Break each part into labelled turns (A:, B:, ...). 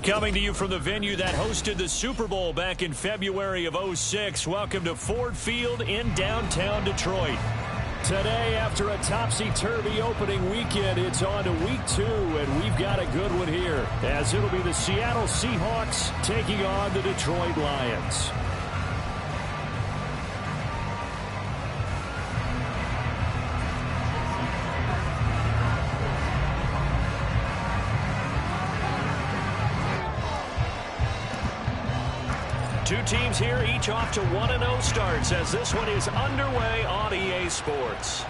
A: Coming to you from the venue that hosted the Super Bowl back in February of '06. Welcome to Ford Field in downtown Detroit. Today, after a topsy-turvy opening weekend, it's on to week 2, and we've got a good one here, as it'll be the Seattle Seahawks taking on the Detroit Lions. Two teams here, each off to 1-0 starts as this one is underway on EA Sports.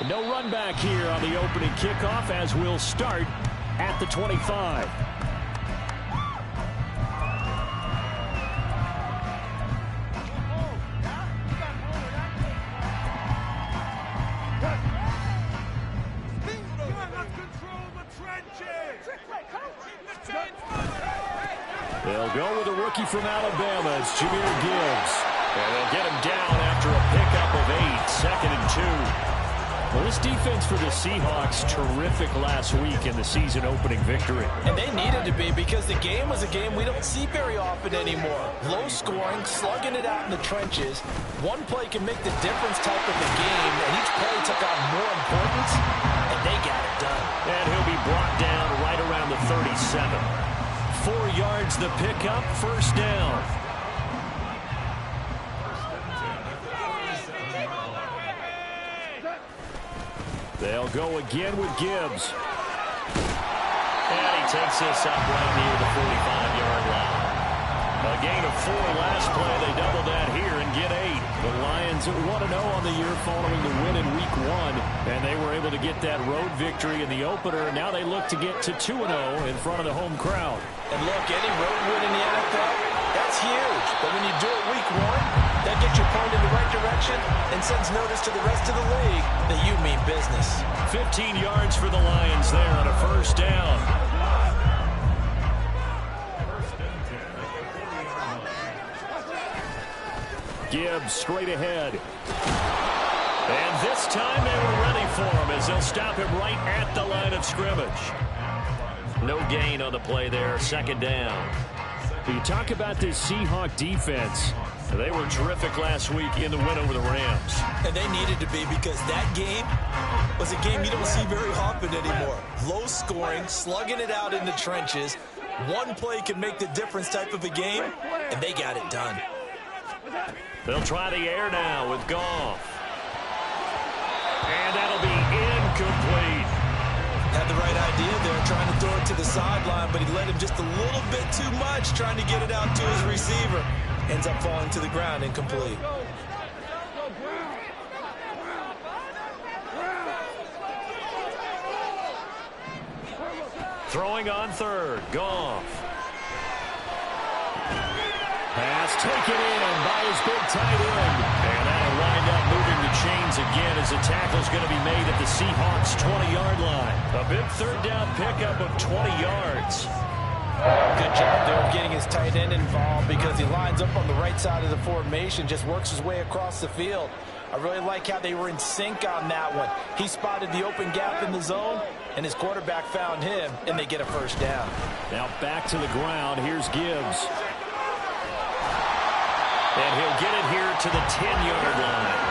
A: No run back here on the opening kickoff as we'll start at the 25. They'll go with a rookie from Alabama. It's Jahmyr Gibbs. And they'll get him down after a pickup of 8, 2nd and 2. Well, this defense for the Seahawks, terrific last week in the season-opening victory.
B: And they needed to be because the game was a game we don't see very often anymore. Low scoring, slugging it out in the trenches. One play can make the difference type of the game, and each play took on more importance, and they got it done.
A: And he'll be brought down right around the 37. 4 yards the pickup, first down. They'll go again with Gibbs. And he takes this up right near the 45-yard line. A gain of 4 last play. They double that here and get 8. The Lions 1-0 on the year following the win in Week 1. And they were able to get that road victory in the opener. Now they look to get to 2-0 in front of the home crowd.
B: And look, any road win in the NFL, that's huge. But when you do it Week 1, that gets you pointed in the right direction and sends notice to the rest of the league that you mean business.
A: 15 yards for the Lions there on a first down. Gibbs straight ahead. And this time they were ready for him as they'll stop him right at the line of scrimmage. No gain on the play there, 2nd down. You talk about this Seahawk defense. They were terrific last week in the win over the Rams.
B: And they needed to be because that game was a game you don't see very often anymore. Low scoring, slugging it out in the trenches. One play can make the difference type of a game, and they got it done.
A: They'll try the air now with Goff. And that'll be incomplete.
B: Had the right idea there, trying to throw it to the sideline, but he led him just a little bit too much, trying to get it out to his receiver. Ends up falling to the ground, incomplete.
A: Throwing on 3rd, Goff. Pass taken in by his big tight end. And that'll wind up moving the chains again as the tackle's going to be made at the Seahawks' 20-yard line. A big 3rd down pickup of 20 yards.
B: Good job there of getting his tight end involved because he lines up on the right side of the formation, just works his way across the field. I really like how they were in sync on that one. He spotted the open gap in the zone, and his quarterback found him, and they get a first down.
A: Now back to the ground. Here's Gibbs. And he'll get it here to the 10-yard line.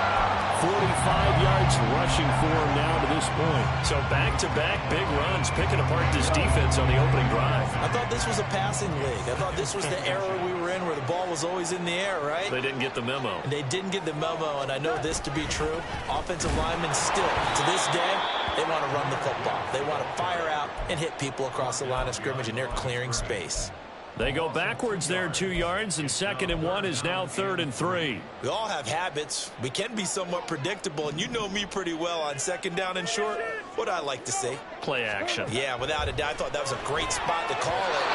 A: 45 yards rushing for him now to this point. So back-to-back big runs, picking apart this defense on the opening drive.
B: I thought this was a passing league. I thought this was the era we were in where the ball was always in the air, right?
A: They didn't get the memo.
B: And they didn't get the memo, and I know this to be true. Offensive linemen still, to this day, they want to run the football. They want to fire out and hit people across the line of scrimmage, and they're clearing space.
A: They go backwards there 2 yards, and 2nd and 1 is now 3rd and 3.
B: We all have habits. We can be somewhat predictable, and you know me pretty well on 2nd down and short. What I like to say?
A: Play action.
B: Yeah, without a doubt. I thought that was a great spot to call it.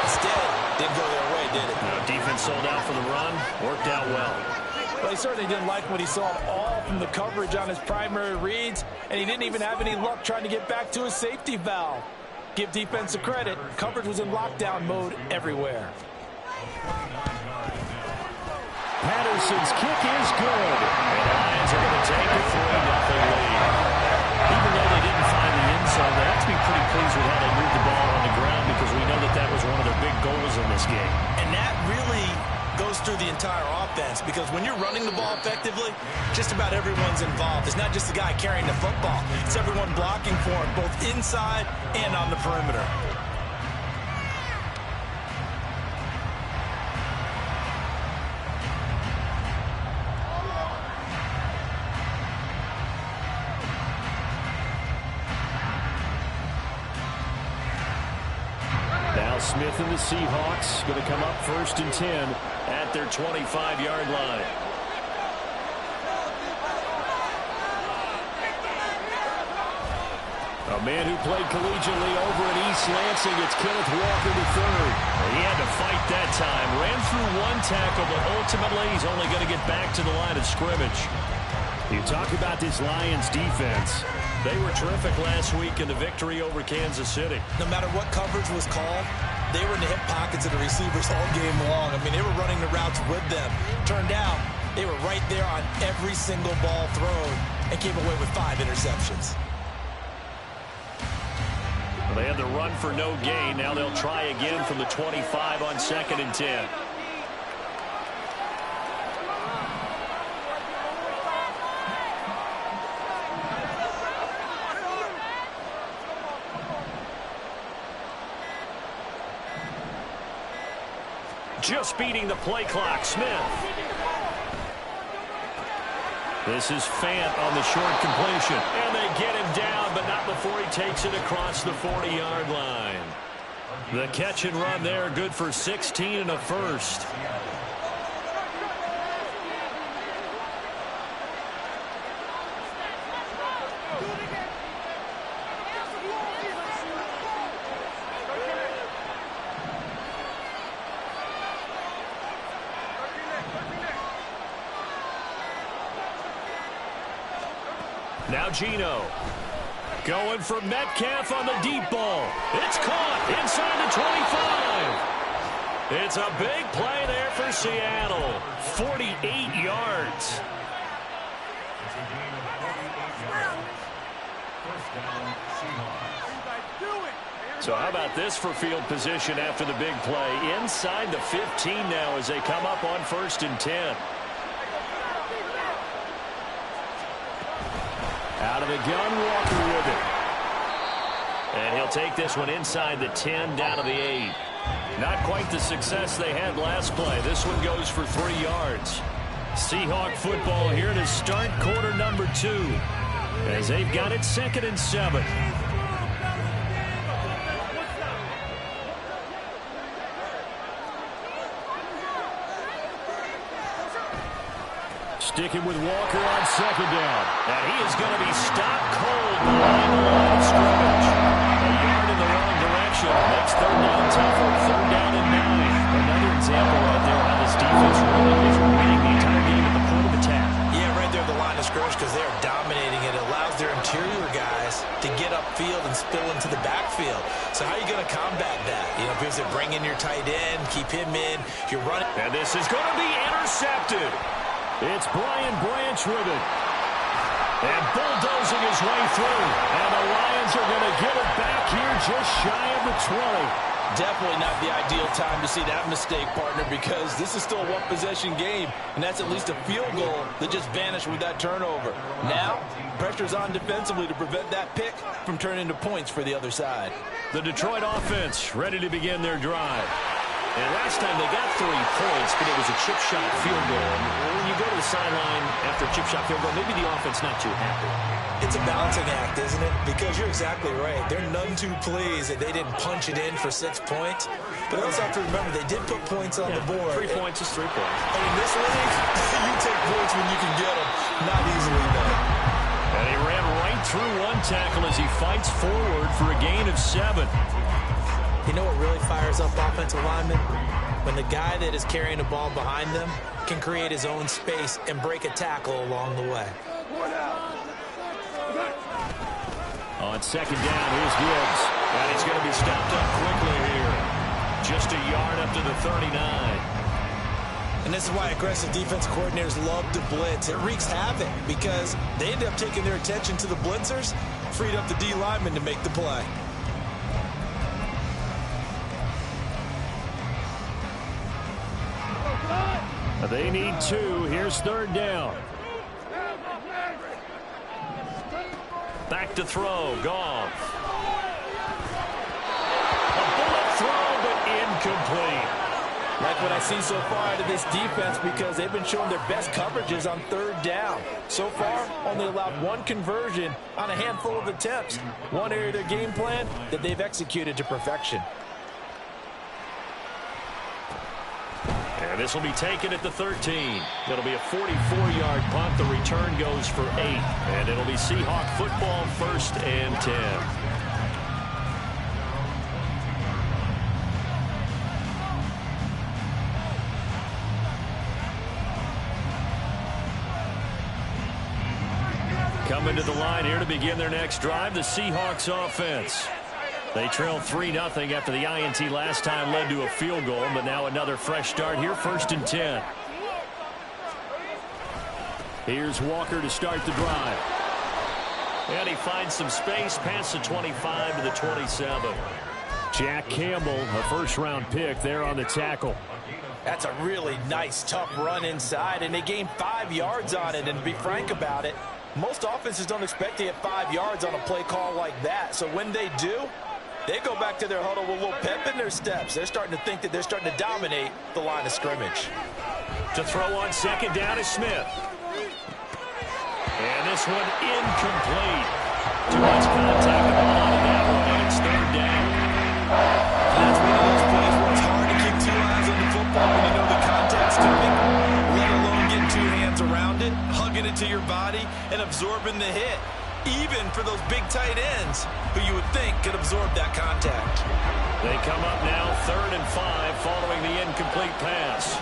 B: Instead, didn't go their way, did it?
A: No, defense sold out for the run. Worked out well.
B: Well, he certainly didn't like what he saw at all from the coverage on his primary reads, and he didn't even have any luck trying to get back to his safety valve. Give defense a credit. Coverage was in lockdown mode everywhere.
A: Patterson's kick is good. And the Lions are going to take a 3-0 lead. Even though they didn't find the end zone, they have to be pretty pleased with how they moved the ball
B: entire offense, because when you're running the ball effectively, just about everyone's involved. It's not just the guy carrying the football. It's everyone blocking for him, both inside and on the perimeter.
A: Smith and the Seahawks going to come up 1st and 10 at their 25-yard line. A man who played collegiately over at East Lansing, it's Kenneth Walker III. He had to fight that time. Ran through one tackle, but ultimately he's only going to get back to the line of scrimmage. You talk about this Lions defense. They were terrific last week in the victory over Kansas City.
B: No matter what coverage was called, they were in the hip pockets of the receivers all game long. I mean, they were running the routes with them. Turned out, they were right there on every single ball thrown and came away with 5 interceptions.
A: Well, they had the run for no gain. Now they'll try again from the 25 on 2nd and 10. Just beating the play clock, Smith. This is Fant on the short completion. And they get him down, but not before he takes it across the 40-yard line. The catch and run there, good for 16 and a first. Now Geno going for Metcalf on the deep ball. It's caught inside the 25. It's a big play there for Seattle. 48 yards. So how about this for field position after the big play? Inside the 15 now as they come up on 1st and 10. Out of the gun, Walker with it. And he'll take this one inside the 10, down to the 8. Not quite the success they had last play. This one goes for 3 yards. Seahawk football here to start quarter number 2. As they've got it 2nd and 7. Sticking with Walker on 2nd down. And he is going to be stopped cold behind the line of scrimmage. A yard in the wrong direction. Makes 3rd down tougher. 3rd down and 9. Another example right there how this defense really is winning the entire game at the point of attack.
B: Yeah, right there at the line of scrimmage because they're dominating it. It allows their interior guys to get upfield and spill into the backfield. So how are you going to combat that? You know, because they bring in your tight end, keep him in. You're running.
A: And this is going to be intercepted. It's Brian Branch with it. And bulldozing his way through. And the Lions are going to get it back here just shy of the 20.
B: Definitely not the ideal time to see that mistake, partner, because this is still a one-possession game, and that's at least a field goal that just vanished with that turnover. Now, pressure's on defensively to prevent that pick from turning into points for the other side.
A: The Detroit offense ready to begin their drive. And last time they got 3 points, but it was a chip shot field goal. And when you go to the sideline after a chip shot field goal, maybe the offense not too happy.
B: It's a balancing act, isn't it? Because you're exactly right. They're none too pleased that they didn't punch it in for 6 points. But they also have to remember they did put points on the board.
A: 3 points is 3 points.
B: And in this league, you take points when you can get them. Not easily done.
A: And he ran right through one tackle as he fights forward for a gain of 7.
C: You know what really fires up offensive linemen? When the guy that is carrying the ball behind them can create his own space and break a tackle along the way.
A: On 2nd down, here's Gibbs. And he's going to be stopped up quickly here. Just a yard up to the 39.
B: And this is why aggressive defense coordinators love to blitz. It wreaks havoc because they end up taking their attention to the blitzers, freed up the D lineman to make the play.
A: They need 2. Here's 3rd down. Back to throw. Goff. A bullet throw, but incomplete.
B: Like what I see so far out of this defense, because they've been showing their best coverages on 3rd down. So far, only allowed 1 conversion on a handful of attempts. One area of their game plan that they've executed to perfection.
A: And this will be taken at the 13. It'll be a 44-yard punt. The return goes for 8. And it'll be Seahawk football, 1st and 10. Coming to the line here to begin their next drive, the Seahawks offense. They trail 3-0 after the INT last time led to a field goal, but now another fresh start here, 1st and 10. Here's Walker to start the drive. And he finds some space past the 25 to the 27. Jack Campbell, a 1st-round pick there on the tackle.
B: That's a really nice, tough run inside, and they gained 5 yards on it. And to be frank about it, most offenses don't expect to get 5 yards on a play call like that. So when they do, they go back to their huddle with a little pep in their steps. They're starting to think that they're starting to dominate the line of scrimmage.
A: To throw on 2nd down is Smith. And this one incomplete. Too much contact on that one, and it's 3rd down.
B: That's one of those plays where it's hard to keep 2 eyes on the football when you know the contact's coming, let alone getting 2 hands around it, hugging it to your body, and absorbing the hit. Even for those big tight ends who you would think could absorb that contact.
A: They come up now 3rd and 5 following the incomplete pass.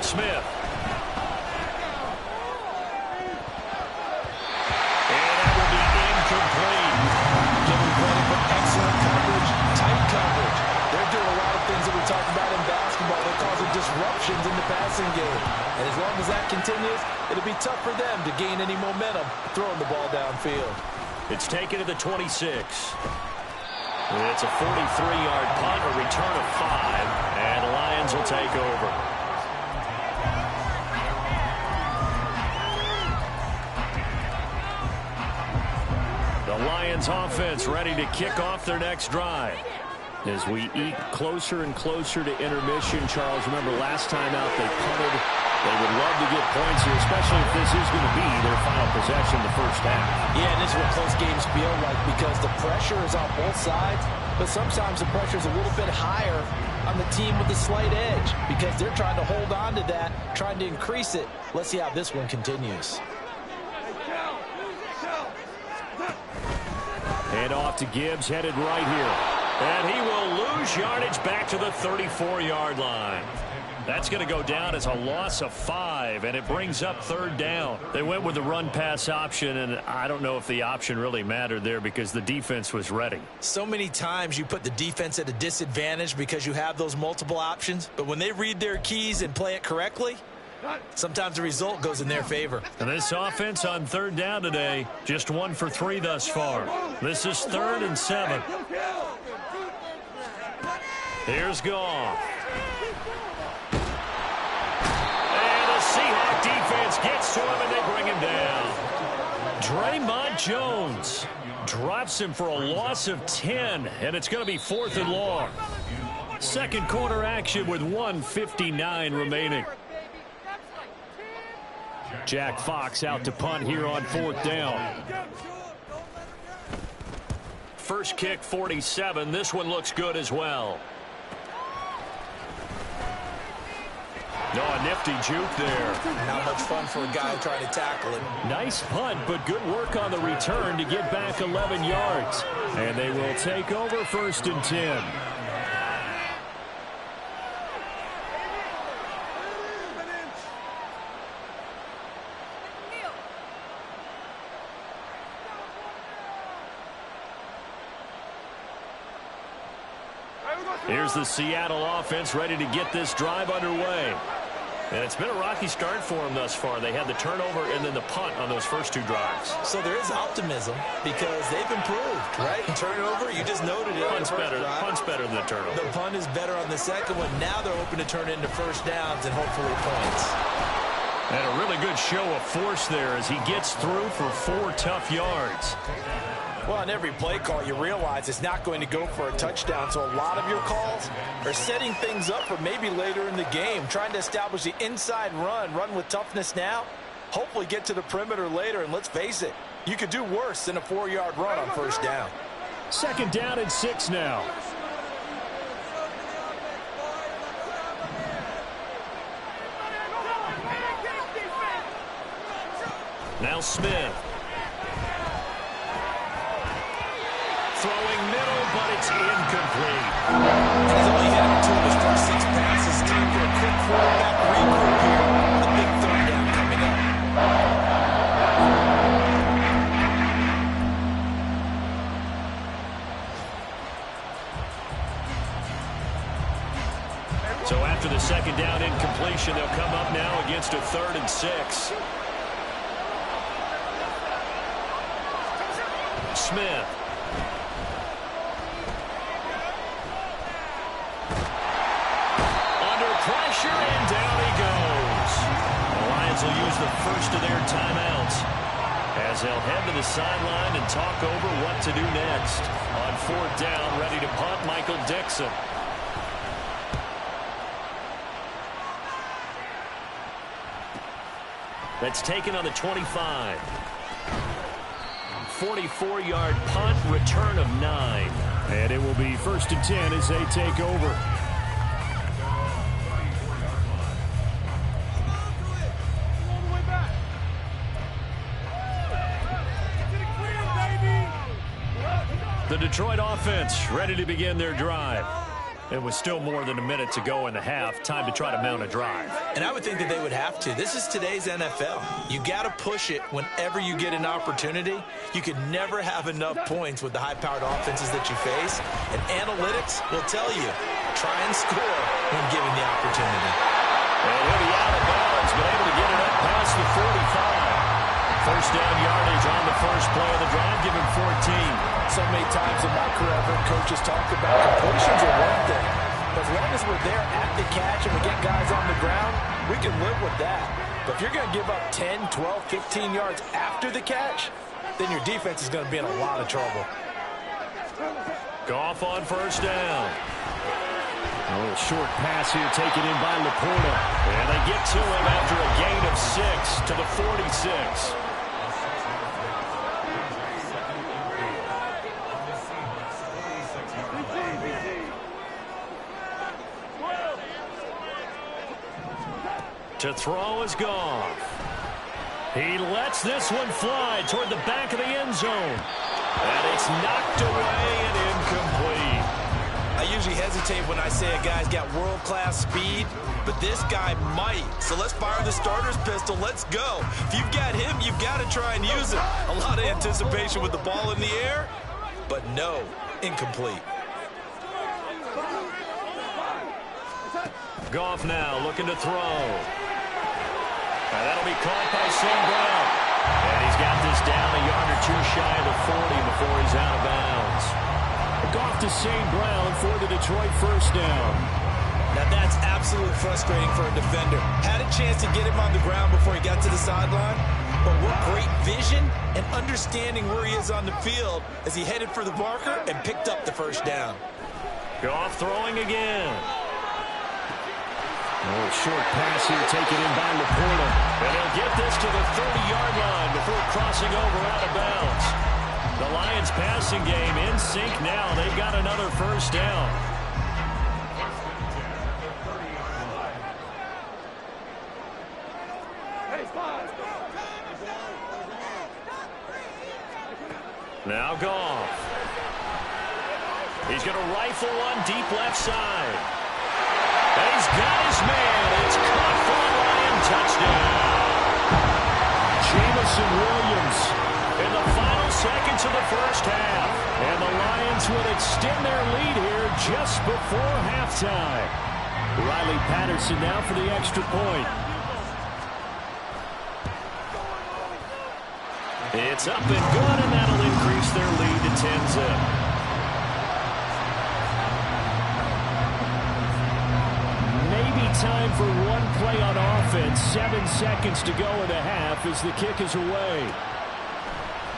A: Smith. And that will be incomplete.
B: Give them credit for excellent coverage, tight coverage. They're doing a lot of things that we talked about in basketball. They're causing disruptions in the passing game. And as long as that continues, it'll be tough for them to gain any momentum throwing the ball downfield.
A: It's taken to the 26. It's a 43-yard punt, a return of 5, and the Lions will take over. The Lions offense ready to kick off their next drive. As we eke closer and closer to intermission, Charles, remember last time out they punted. They would love to get points here, especially if this is going to be their final possession the 1st half.
B: Yeah, and this is what close games feel like, because the pressure is on both sides, but sometimes the pressure is a little bit higher on the team with the slight edge because they're trying to hold on to that, trying to increase it. Let's see how this one continues.
A: Hand off to Gibbs, headed right here. And he will lose yardage back to the 34-yard line. That's going to go down as a loss of 5, and it brings up 3rd down. They went with the run-pass option, and I don't know if the option really mattered there because the defense was ready.
C: So many times you put the defense at a disadvantage because you have those multiple options, but when they read their keys and play it correctly, sometimes the result goes in their favor.
A: And this offense on 3rd down today, just 1 for 3 thus far. This is 3rd and 7. Here's Goff. And the Seahawk defense gets to him, and they bring him down. Draymond Jones drops him for a loss of 10, and it's going to be 4th and long. 2nd quarter action with 1:59 remaining. Jack Fox out to punt here on 4th down. First kick, 47. This one looks good as well. No, a nifty juke there.
C: Not much fun for a guy trying to tackle it.
A: Nice punt, but good work on the return to get back 11 yards. And they will take over 1st and 10. Here's the Seattle offense ready to get this drive underway. And it's been a rocky start for them thus far. They had the turnover and then the punt on those first 2 drives.
C: So there is optimism because they've improved, right? Turnover, you just noted it.
A: Punt's better than the turnover.
C: The punt is better on the second one. Now they're open to turn into first downs and hopefully points.
A: And a really good show of force there as he gets through for 4 tough yards.
B: Well, on every play call, you realize it's not going to go for a touchdown, so a lot of your calls are setting things up for maybe later in the game, trying to establish the inside run with toughness now, hopefully get to the perimeter later, and let's face it, you could do worse than a 4-yard run on first down.
A: 2nd down and 6 now. Now Smith. Throwing middle, but it's incomplete.
C: And he's only hit 2 of his first 6 passes. Time for a quick quarterback regroup here. A big 3rd down coming up.
A: So after the 2nd down incompletion, they'll come up now against a 3rd and 6. Smith. Under pressure, and down he goes. The Lions will use the first of their timeouts as they'll head to the sideline and talk over what to do next. On 4th down, ready to punt, Michael Dixon. That's taken on the 25. 44-yard punt, return of 9. And it will be 1st and 10 as they take over. The Detroit offense ready to begin their drive. It was still more than a minute to go in the half. Time to try to mount a drive.
C: And I would think that they would have to. This is today's NFL. You got to push it whenever you get an opportunity. You can never have enough points with the high-powered offenses that you face. And analytics will tell you, try and score when given the opportunity.
A: And he'll be out of bounds, but able to get it up past the 45. First down yardage on the first play of the drive, give him 14.
B: So many times in my career, I've heard coaches talk about completions are one thing. But as long as we're there at the catch and we get guys on the ground, we can live with that. But if you're going to give up 10, 12, 15 yards after the catch, then your defense is going to be in a lot of trouble.
A: Goff on first down. A little short pass here taken in by Laporta. And they get to him after a gain of 6 to the 46. To throw is Goff. He lets this one fly toward the back of the end zone. And it's knocked away and incomplete.
C: I usually hesitate when I say a guy's got world-class speed, but this guy might. So let's fire the starter's pistol. Let's go. If you've got him, you've got to try and use him. A lot of anticipation with the ball in the air, but no, incomplete.
A: Goff now looking to throw. And that'll be caught by St. Brown. And he's got this down a yard or 2 shy of the 40 before he's out of bounds. Goff to St. Brown for the Detroit first down.
C: Now that's absolutely frustrating for a defender. Had a chance to get him on the ground before he got to the sideline, but what great vision and understanding where he is on the field as he headed for the marker and picked up the first down.
A: Goff throwing again. A little short pass here taken in by Laporta. And he'll get this to the 30-yard line before crossing over out of bounds. The Lions passing game in sync now. They've got another first down. Now Goff. He's going to rifle one deep left side. And he's got his man. It's caught for a Lion touchdown. Jamison Williams in the final seconds of the first half. And the Lions will extend their lead here just before halftime. Riley Patterson now for the extra point. It's up and good, and that'll increase their lead to 10-zip. Maybe time for one play on offense. 7 seconds to go in the half as the kick is away.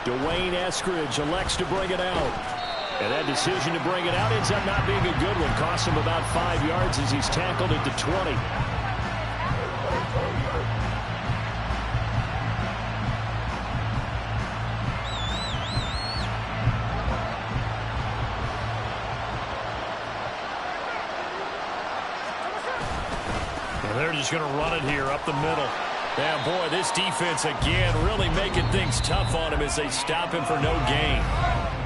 A: Dwayne Eskridge elects to bring it out. And that decision to bring it out ends up not being a good one. Costs him about 5 yards as he's tackled at the 20. And they're just going to run it here up the middle. Yeah, boy, this defense again really making things tough on him as they stop him for no gain.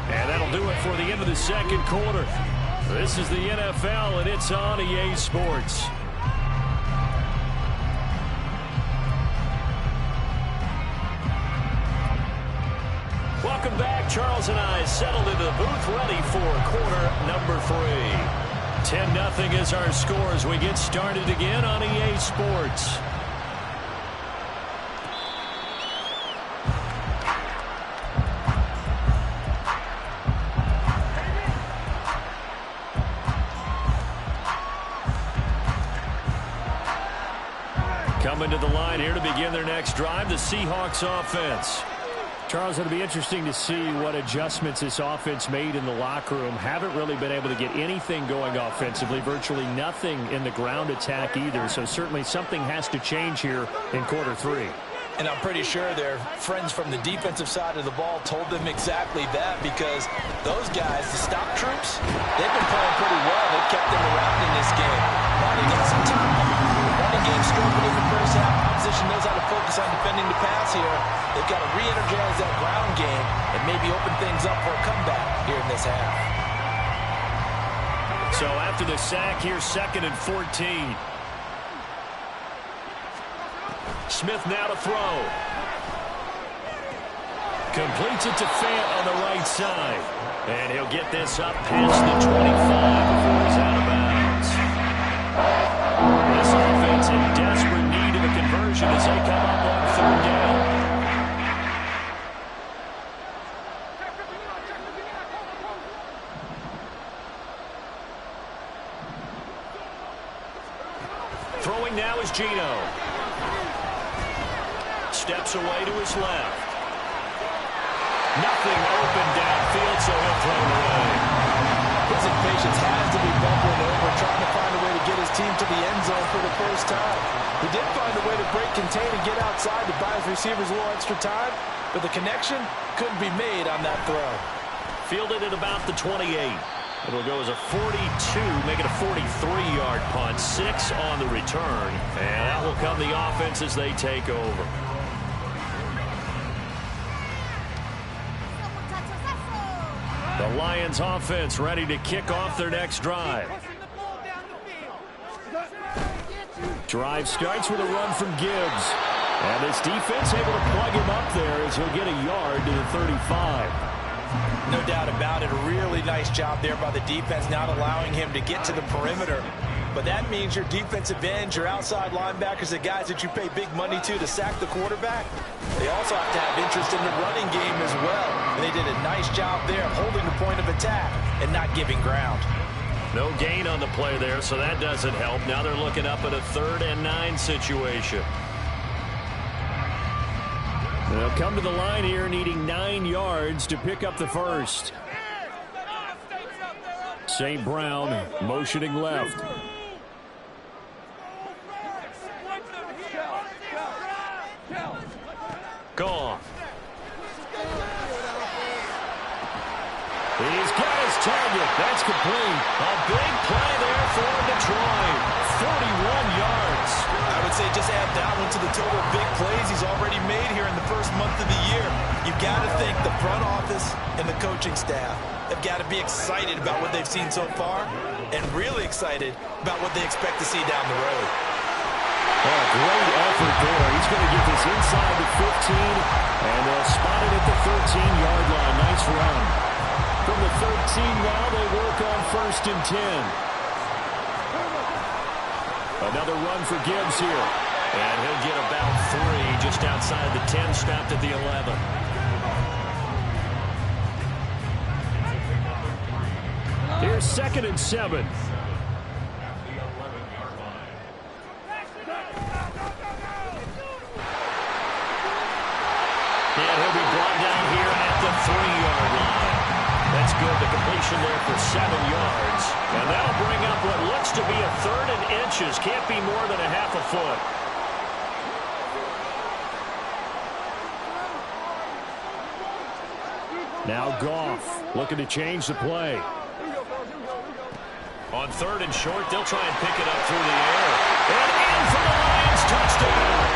A: And that'll do it for the end of the second quarter. This is the NFL, and it's on EA Sports. Welcome back. Charles and I settled into the booth ready for quarter number 3. 10-0 is our score as we get started again on EA Sports. Coming to the line here to begin their next drive, the Seahawks offense. Charles, it'll be interesting to see what adjustments this offense made in the locker room. Haven't really been able to get anything going offensively, virtually nothing in the ground attack either. So certainly something has to change here in quarter 3.
B: And I'm pretty sure their friends from the defensive side of the ball told them exactly that, because those guys, the stop troops, they've been playing pretty well. They've kept them around in this game. Now they get some time. Running game struggled in the first half. Opposition knows how to focus on defending the pass here. They've got to re-energize that ground game and maybe open things up for a comeback here in this half.
A: So after the sack here, 2nd and 14. Smith now to throw. Completes it to Fant on the right side. And he'll get this up past the 25 before he's out of bounds. This offense in desperate need of a conversion as they come up on 3rd down. Throwing now is Gino. Steps away to his left. Nothing open downfield, so he'll throw it away.
B: His impatience has to be bubbling over, trying to find a way to get his team to the end zone for the first time. He did find a way to break, contain, and get outside to buy his receivers a little extra time, but the connection couldn't be made on that throw.
A: Fielded at about the 28. It'll go as a 42, make it a 43-yard punt, 6 on the return, and that will come the offense as they take over. The Lions offense ready to kick off their next drive. Drive starts with a run from Gibbs. And this defense able to plug him up there as he'll get a yard to the 35.
B: No doubt about it. A really nice job there by the defense, not allowing him to get to the perimeter. But that means your defensive ends, your outside linebackers, the guys that you pay big money to sack the quarterback, they also have to have interest in the running game as well. And they did a nice job there of holding the point of attack and not giving ground.
A: No gain on the play there, so that doesn't help. Now they're looking up at a 3rd and 9 situation. They'll come to the line here needing 9 yards to pick up the first. St. Brown motioning left. Goff. He's got his target. That's complete. A big play there for Detroit. 41 yards.
B: I would say just add that one to the total of big plays he's already made here in the first month of the year. You've got to think the front office and the coaching staff have got to be excited about what they've seen so far and really excited about what they expect to see down the road.
A: Oh, great effort there. He's going to get this inside the 15, and they'll spot it at the 13-yard line. Nice run. From the 13 now, they work on 1st and 10. Another run for Gibbs here. And he'll get about 3 just outside the 10, stopped at the 11. Here's 2nd and 7. And he'll be brought down here at the 3-yard line. That's good. The completion there for 7 yards. And that'll bring up what looks to be a 3rd and inches. Can't be more than a half a foot. Now Goff looking to change the play. On 3rd and short, they'll try and pick it up through the air. And in for the Lions, touchdown.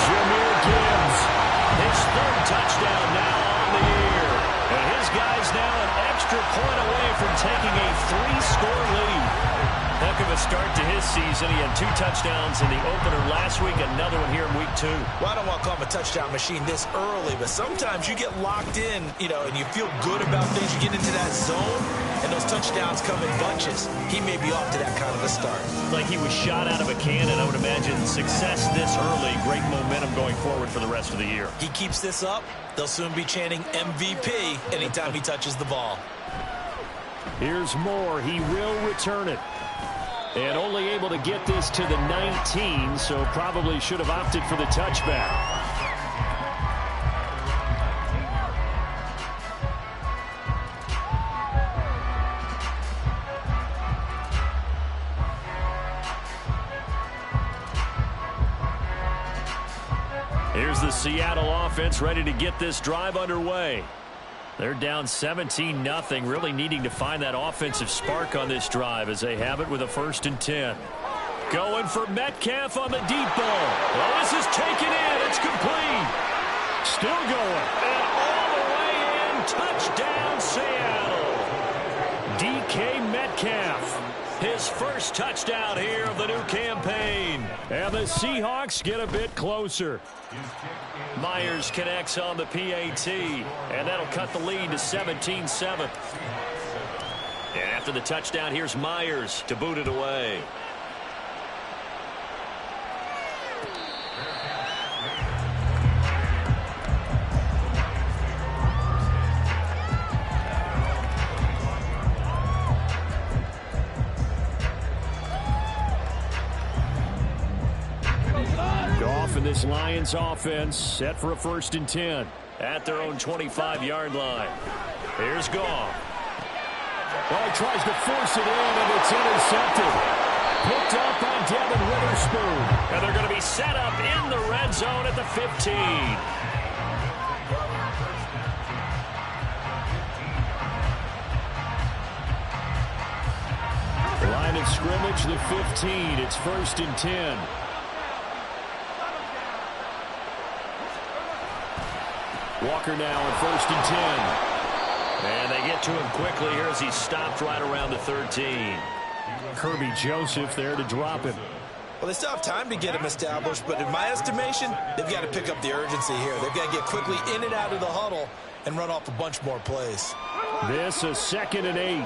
A: Jahmyr Gibbs, his 3rd touchdown now on the year. And his guy's now an extra point away from taking a 3-score lead. Heck of a start to his season. He had 2 touchdowns in the opener last week, another one here in week 2.
B: Well, I don't want to call him a touchdown machine this early, but sometimes you get locked in, and you feel good about things. You get into that zone, and those touchdowns come in bunches. He may be off to that kind of a start.
A: Like he was shot out of a cannon. I would imagine success this early, great momentum going forward for the rest of the year.
B: He keeps this up, they'll soon be chanting MVP anytime he touches the ball.
A: Here's Moore. He will return it. And only able to get this to the 19, so probably should have opted for the touchback. Here's the Seattle offense ready to get this drive underway. They're down 17-0, really needing to find that offensive spark on this drive as they have it with a 1st and 10. Going for Metcalf on the deep ball. Well, this is taken in. It's complete. Still going. And all the way in. Touchdown, Seattle. DK Metcalf. His 1st touchdown here of the new campaign. And the Seahawks get a bit closer. Myers connects on the PAT, and that'll cut the lead to 17-7. And after the touchdown, here's Myers to boot it away. And this Lions offense set for a 1st and 10 at their own 25-yard line. Here's Goff. Well, he tries to force it in, and it's intercepted. Picked up by Devin Witherspoon. And they're going to be set up in the red zone at the 15. The line of scrimmage, the 15. It's 1st and 10. Walker now on 1st and 10. And they get to him quickly here as he's stopped right around the 13. Kirby Joseph there to drop him.
B: Well, they still have time to get him established, but in my estimation, they've got to pick up the urgency here. They've got to get quickly in and out of the huddle and run off a bunch more plays.
A: This is 2nd and 8.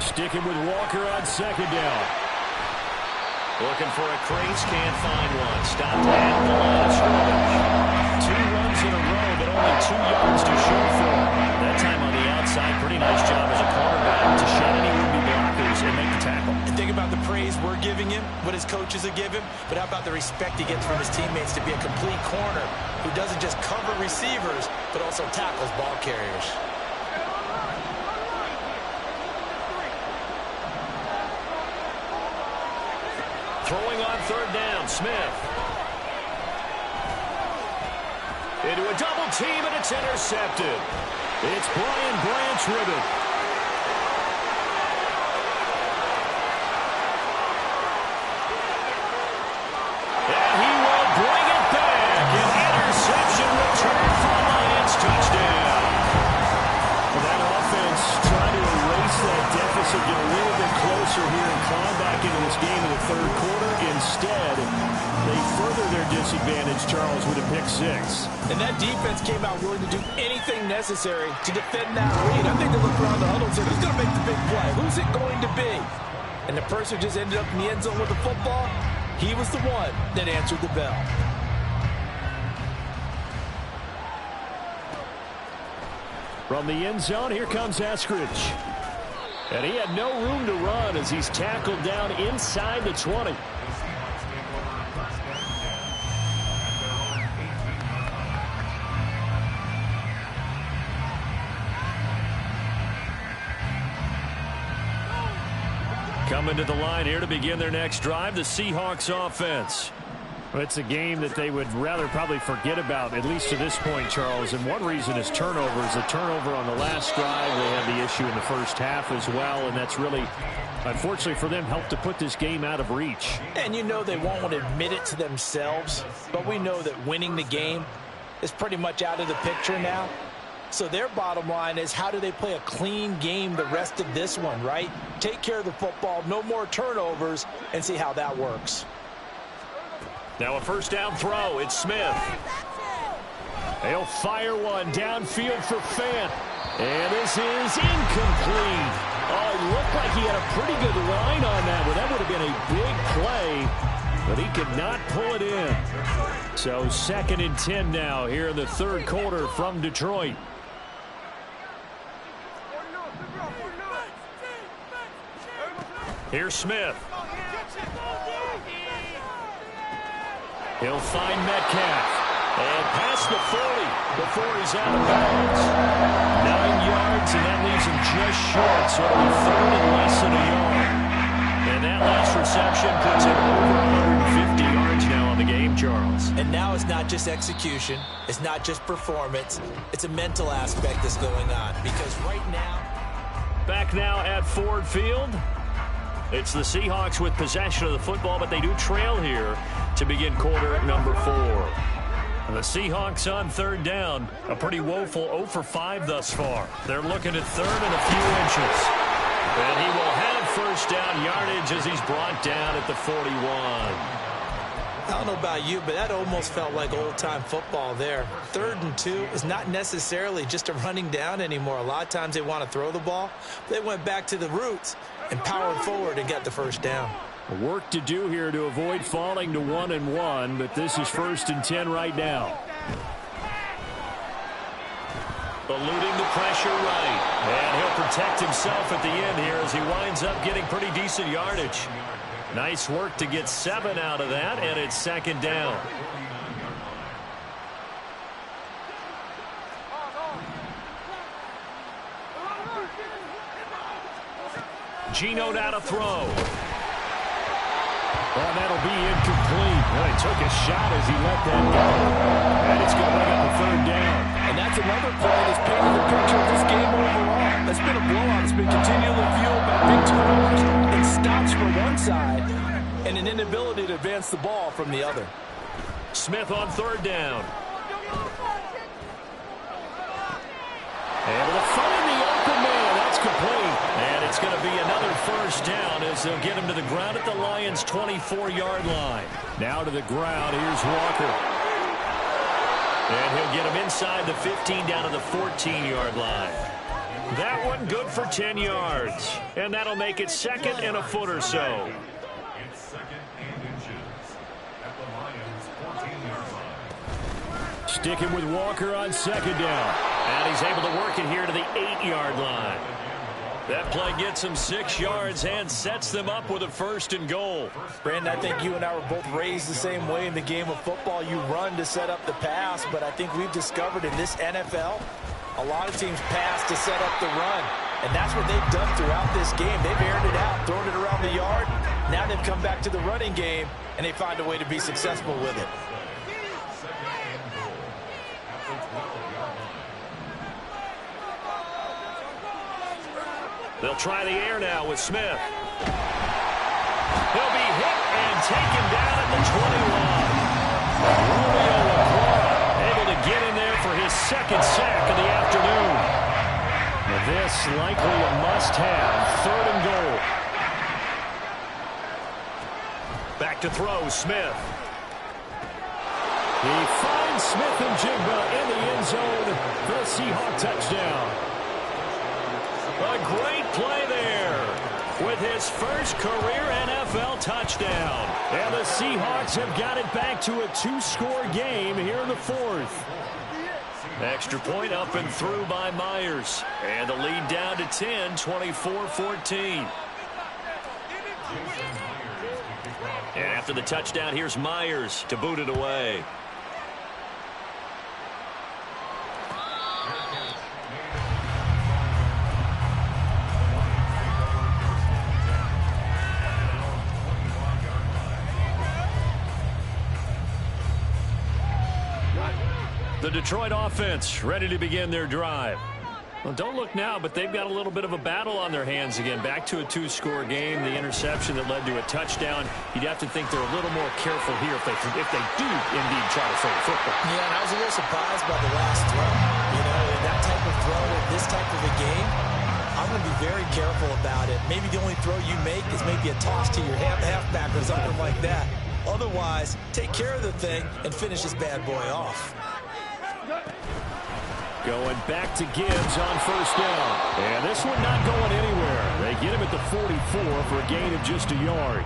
A: Sticking with Walker on 2nd down. Looking for a crease, can't find one. Stopped at the line of scrimmage. 2 runs in a row, but only 2 yards to shoot for. That time on the outside, pretty nice job as a cornerback to shut any would-be blockers and make the tackle.
B: And think about the praise we're giving him, what his coaches have given him, but how about the respect he gets from his teammates to be a complete corner who doesn't just cover receivers, but also tackles ball carriers.
A: Throwing on 3rd down, Smith. Into a double team, and it's intercepted. It's Brian Branch with it. And he will bring it back. An interception return for the Lions. Touchdown. That offense trying to erase that deficit, get a little bit closer here and climb back into this game in the 3rd quarter. Instead, they further their disadvantage, Charles, with a pick 6.
B: And that defense came out willing to do anything necessary to defend that lead. I think they looked around the huddle and said, who's going to make the big play? Who's it going to be? And the person who just ended up in the end zone with the football, he was the one that answered the bell.
A: From the end zone, here comes Eskridge. And he had no room to run as he's tackled down inside the 20. Coming to the line here to begin their next drive, the Seahawks offense. Well, it's a game that they would rather probably forget about, at least to this point, Charles. And one reason is turnovers. The turnover on the last drive, they had the issue in the first half as well. And that's really, unfortunately for them, helped to put this game out of reach.
B: And you know they won't want to admit it to themselves. But we know that winning the game is pretty much out of the picture now. So their bottom line is, how do they play a clean game the rest of this one, right? Take care of the football, no more turnovers, and see how that works.
A: Now a first down throw. It's Smith. He'll fire one downfield for Fant. And this is incomplete. Oh, it looked like he had a pretty good line on that one. That would have been a big play, but he could not pull it in. So 2nd and 10 now here in the third quarter from Detroit. Here's Smith. He'll find Metcalf. And past the 40 before he's out of bounds. 9 yards, and that leaves him just short. So it'll be 3rd and less than a yard. And that last reception puts him over 150 yards now on the game, Charles.
B: And now it's not just execution. It's not just performance. It's a mental aspect that's going on. Because right now...
A: Back now at Ford Field. It's the Seahawks with possession of the football, but they do trail here to begin quarter number 4. And the Seahawks on 3rd down, a pretty woeful 0 for 5 thus far. They're looking at 3rd and a few inches. And he will have first down yardage as he's brought down at the 41.
B: I don't know about you, but that almost felt like old-time football there. 3rd and 2 is not necessarily just a running down anymore. A lot of times they want to throw the ball. They went back to the roots and powered forward and got the first down.
A: Work to do here to avoid falling to 1-1, but this is 1st and 10 right now. Eluding the pressure right. And he'll protect himself at the end here as he winds up getting pretty decent yardage. Nice work to get 7 out of that, and it's 2nd down. Geno now to throw. Oh, that'll be incomplete. Well, he took a shot as he let that go. And it's going to bring up a 3rd down.
B: And that's another play that's painted the picture of this game overall. That's been a blowout. It's been continually fueled by big turnovers and stops for one side and an inability to advance the ball from the other.
A: Smith on 3rd down. Able to find the open man. That's complete. And it's going to be another first down as they'll get him to the ground at the Lions' 24-yard line. Now to the ground. Here's Walker. And he'll get him inside the 15 down to the 14-yard line. That one good for 10 yards. And that'll make it 2nd and a foot or so. Sticking with Walker on 2nd down. And he's able to work it here to the 8-yard line. That play gets him 6 yards and sets them up with a 1st and goal.
B: Brandon, I think you and I were both raised the same way in the game of football. You run to set up the pass, but I think we've discovered in this NFL, a lot of teams pass to set up the run. And that's what they've done throughout this game. They've aired it out, thrown it around the yard. Now they've come back to the running game, and they find a way to be successful with it.
A: They'll try the air now with Smith. He'll be hit and taken down at the 21. Julio able to get in there for his 2nd sack of the afternoon. And this likely a must-have. 3rd and goal. Back to throw, Smith. He finds Smith and Jigba in the end zone for a Seahawk touchdown. A great play there with his first career NFL touchdown. And the Seahawks have got it back to a 2-score game here in the fourth. Extra point up and through by Myers. And the lead down to 10, 24-14. And after the touchdown, here's Myers to boot it away. The Detroit offense ready to begin their drive. Well, don't look now, but they've got a little bit of a battle on their hands again. Back to a 2-score game. The interception that led to a touchdown. You'd have to think they're a little more careful here if they do indeed try to throw the football.
B: Yeah, and I was a little surprised by the last throw. You know, that type of throw in this type of a game, I'm going to be very careful about it. Maybe the only throw you make is maybe a toss to your halfback or something like that. Otherwise, take care of the thing and finish this bad boy off.
A: Going back to Gibbs on first down. And this one not going anywhere. They get him at the 44 for a gain of just a yard.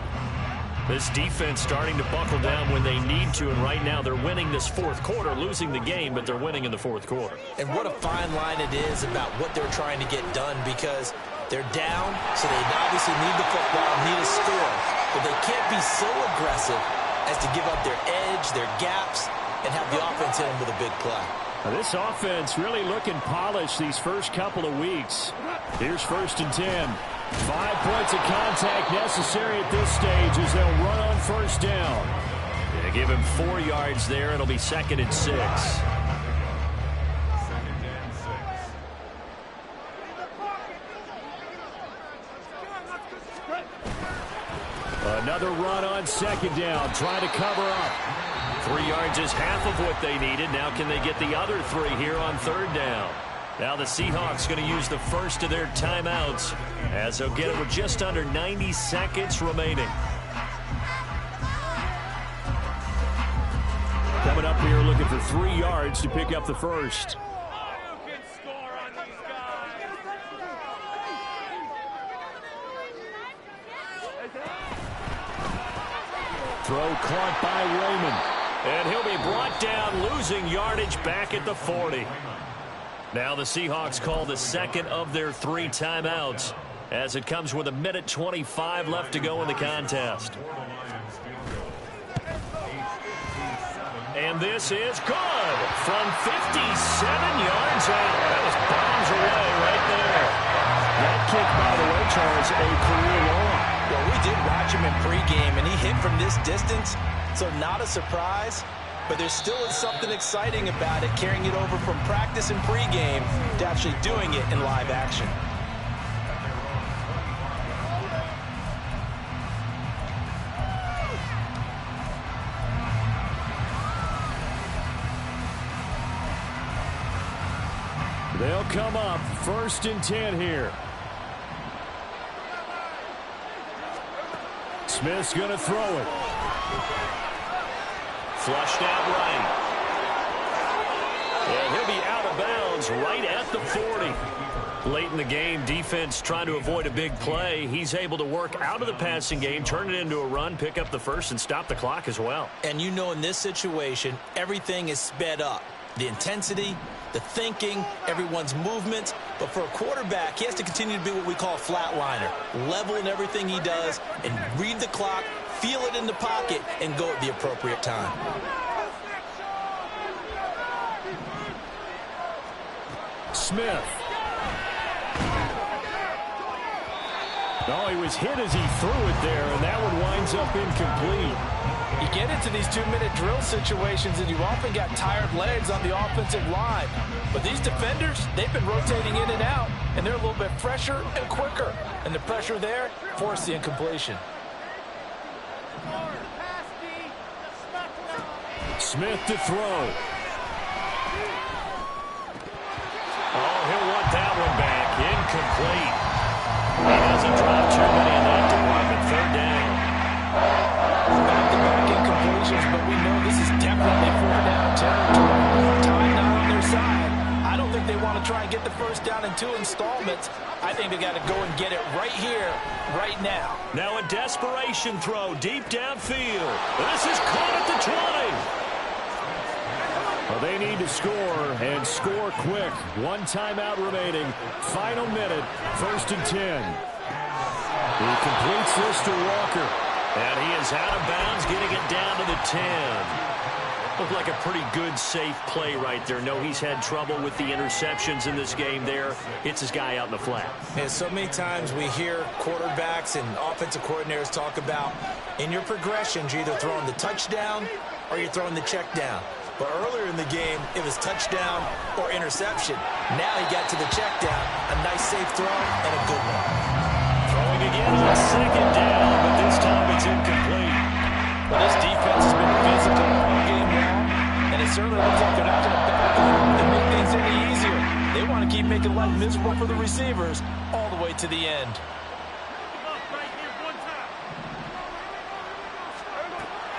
A: This defense starting to buckle down when they need to, and right now they're winning this fourth quarter, losing the game, but they're winning in the fourth quarter.
B: And what a fine line it is about what they're trying to get done, because they're down, so they obviously need the football, need a score, but they can't be so aggressive as to give up their edge, their gaps, and have the offense hit them with a big play.
A: Now this offense really looking polished these first couple of weeks. Here's 1st and 10. 5 points of contact necessary at this stage as they'll run on first down. They give him 4 yards there. It'll be 2nd and 6. Another run on 2nd down. Trying to cover up. 3 yards is half of what they needed. Now can they get the other 3 here on 3rd down? Now the Seahawks going to use the first of their timeouts as they'll get it with just under 90 seconds remaining. Coming up here looking for 3 yards to pick up the first. Throw caught by Raymond. And he'll be brought down, losing yardage back at the 40. Now the Seahawks call the second of their 3 timeouts as it comes with 1:25 left to go in the contest. And this is good from 57 yards out. That was bombs away right there. That kick, by the way, Charles, a career long.
B: Well, we did watch him in pregame, and he hit from this distance. So not a surprise, but there still is something exciting about it, carrying it over from practice and pregame to actually doing it in live action.
A: They'll come up 1st and 10 here. Smith's going to throw it. Flushed out right. And he'll be out of bounds right at the 40. Late in the game, defense trying to avoid a big play. He's able to work out of the passing game, turn it into a run, pick up the first, and stop the clock as well.
B: And you know in this situation, everything is sped up. The intensity, the thinking, everyone's movement. But for a quarterback, he has to continue to be what we call a flatliner. Level in everything he does and read the clock, feel it in the pocket, and go at the appropriate time.
A: Smith. Oh, he was hit as he threw it there, and that one winds up incomplete.
B: You get into these 2-minute drill situations, and you often got tired legs on the offensive line. But these defenders, they've been rotating in and out, and they're a little bit fresher and quicker. And the pressure there forced the incompletion.
A: Smith to throw. Oh, he'll want that one back. Incomplete. He doesn't drop too many in that department. 3rd down.
B: Back-to-back incompletions, but we know this is definitely 4th down. get the first down in 2 installments. I think they got to go and get it right here, right now.
A: Now a desperation throw deep downfield. This is caught at the 20.
D: Well, they need to score, and score quick. 1 timeout remaining. Final minute, 1st and 10. He completes this to Walker.
A: And he is out of bounds, getting it down to the 10. Looked like a pretty good, safe play right there. No, he's had trouble with the interceptions in this game there. Hits his guy out in the flat.
B: And so many times we hear quarterbacks and offensive coordinators talk about, in your progressions, you're either throwing the touchdown or you're throwing the check down. But earlier in the game, it was touchdown or interception. Now he got to the check down. A nice, safe throw and a good one.
A: Throwing again on 2nd down, but this time it's incomplete.
B: Well, this defense has been physical all game long, and it certainly looks like they're not going to back up and make things any easier. They want to keep making life miserable for the receivers all the way to the end.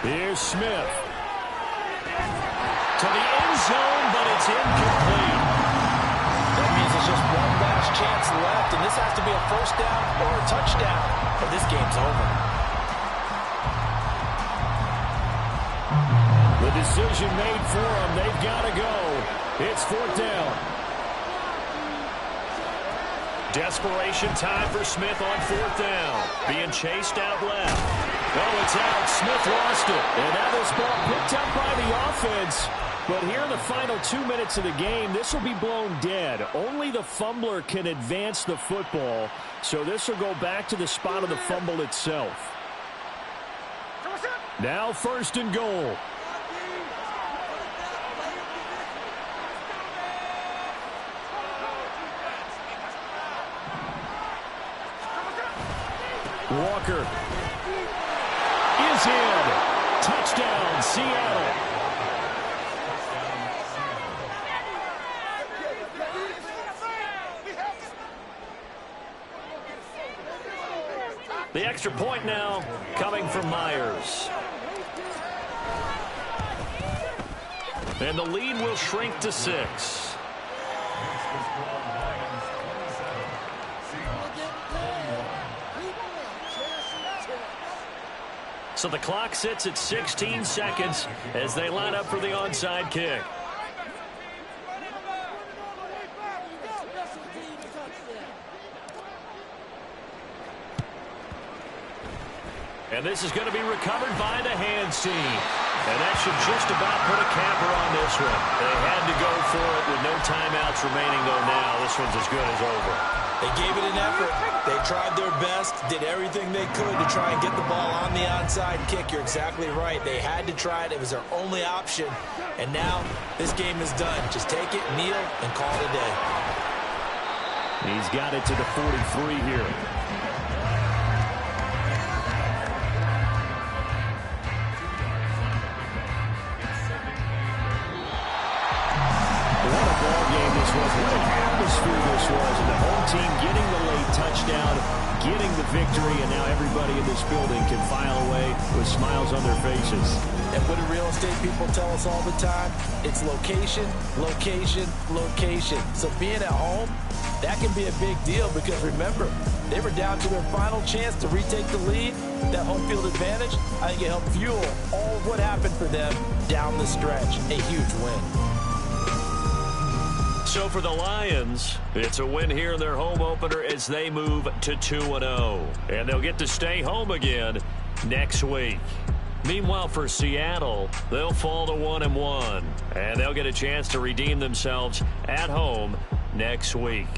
D: Here's Smith.
A: To the end zone, but it's incomplete.
B: That means it's just one last chance left, and this has to be a first down or a touchdown, or this game's over.
D: The decision made for them. They've got to go. It's 4th down.
A: Desperation time for Smith on 4th down. Being chased out left. Oh, it's out. Smith lost it.
D: And now this ball picked up by the offense. But here in the final 2 minutes of the game, this will be blown dead. Only the fumbler can advance the football. So this will go back to the spot of the fumble itself. Now 1st and goal. Walker is in. Touchdown, Seattle.
A: The extra point now coming from Myers. And the lead will shrink to 6. So the clock sits at 16 seconds as they line up for the onside kick. And this is going to be recovered by the hands team. And that should just about put a capper on this one. They had to go for it with no timeouts remaining, though now this one's as good as over.
B: They gave it an effort. They tried their best, did everything they could to try and get the ball on the onside kick. You're exactly right. They had to try it. It was their only option. And now this game is done. Just take it, kneel, and call it a day.
D: He's got it to the 43 here. What a ball game this was. What an atmosphere this was. And the home team getting the late touchdown, getting the victory, and now everybody in this building can file away with smiles on their faces.
B: And what do real estate people tell us all the time? It's location, location, location. So being at home, that can be a big deal because remember, they were down to their final chance to retake the lead. That home field advantage, I think it helped fuel all of what happened for them down the stretch. A huge win.
A: So for the Lions, it's a win here in their home opener as they move to 2-0. And they'll get to stay home again next week. Meanwhile, for Seattle, they'll fall to 1-1. And they'll get a chance to redeem themselves at home next week.